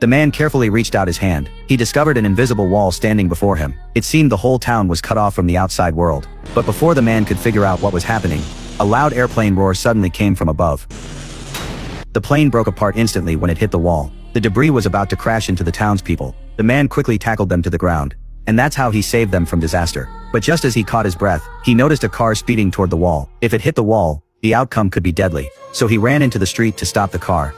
The man carefully reached out his hand. He discovered an invisible wall standing before him. It seemed the whole town was cut off from the outside world. But before the man could figure out what was happening, a loud airplane roar suddenly came from above. The plane broke apart instantly when it hit the wall. The debris was about to crash into the townspeople. The man quickly tackled them to the ground. And that's how he saved them from disaster. But just as he caught his breath, he noticed a car speeding toward the wall. If it hit the wall, the outcome could be deadly. So he ran into the street to stop the car.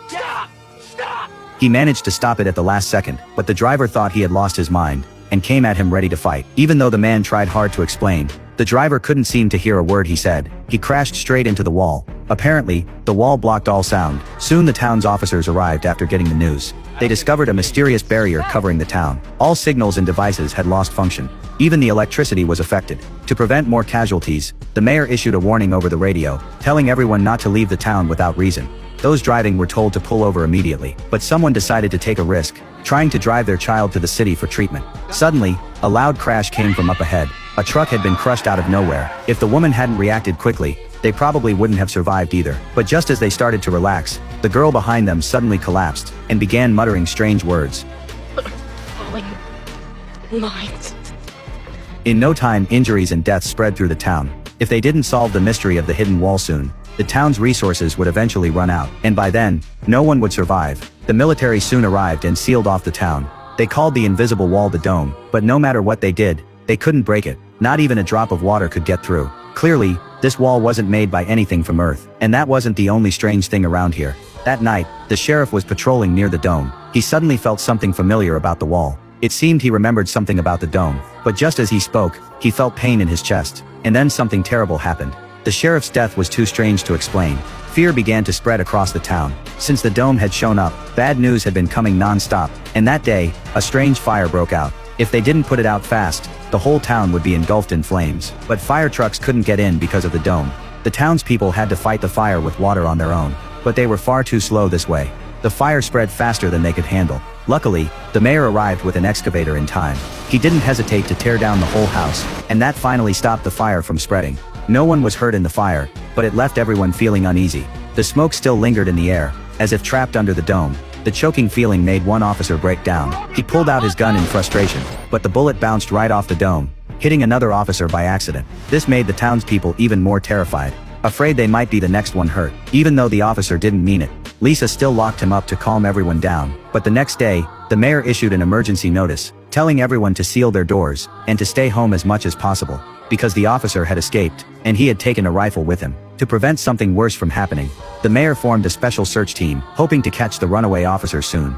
He managed to stop it at the last second, but the driver thought he had lost his mind, and came at him ready to fight. Even though the man tried hard to explain, the driver couldn't seem to hear a word he said. He crashed straight into the wall. Apparently, the wall blocked all sound. Soon the town's officers arrived after getting the news. They discovered a mysterious barrier covering the town. All signals and devices had lost function. Even the electricity was affected. To prevent more casualties, the mayor issued a warning over the radio, telling everyone not to leave the town without reason. Those driving were told to pull over immediately, but someone decided to take a risk, trying to drive their child to the city for treatment. Suddenly, a loud crash came from up ahead. A truck had been crushed out of nowhere. If the woman hadn't reacted quickly, they probably wouldn't have survived either. But just as they started to relax, the girl behind them suddenly collapsed, and began muttering strange words. Mind. In no time, injuries and deaths spread through the town. If they didn't solve the mystery of the hidden wall soon, the town's resources would eventually run out, and by then, no one would survive. The military soon arrived and sealed off the town. They called the invisible wall the Dome, but no matter what they did, they couldn't break it. Not even a drop of water could get through. Clearly, this wall wasn't made by anything from Earth, and that wasn't the only strange thing around here. That night, the sheriff was patrolling near the dome. He suddenly felt something familiar about the wall. It seemed he remembered something about the dome, but just as he spoke, he felt pain in his chest, and then something terrible happened. The sheriff's death was too strange to explain. Fear began to spread across the town. Since the dome had shown up, bad news had been coming non-stop, and that day, a strange fire broke out. If they didn't put it out fast, the whole town would be engulfed in flames. But fire trucks couldn't get in because of the dome. The townspeople had to fight the fire with water on their own, but they were far too slow this way. The fire spread faster than they could handle. Luckily, the mayor arrived with an excavator in time. He didn't hesitate to tear down the whole house, and that finally stopped the fire from spreading. No one was hurt in the fire, but it left everyone feeling uneasy. The smoke still lingered in the air, as if trapped under the dome. The choking feeling made one officer break down. He pulled out his gun in frustration, but the bullet bounced right off the dome, hitting another officer by accident. This made the townspeople even more terrified, afraid they might be the next one hurt. Even though the officer didn't mean it, Lisa still locked him up to calm everyone down. But the next day, the mayor issued an emergency notice, telling everyone to seal their doors, and to stay home as much as possible, because the officer had escaped, and he had taken a rifle with him. To prevent something worse from happening, the mayor formed a special search team, hoping to catch the runaway officer soon.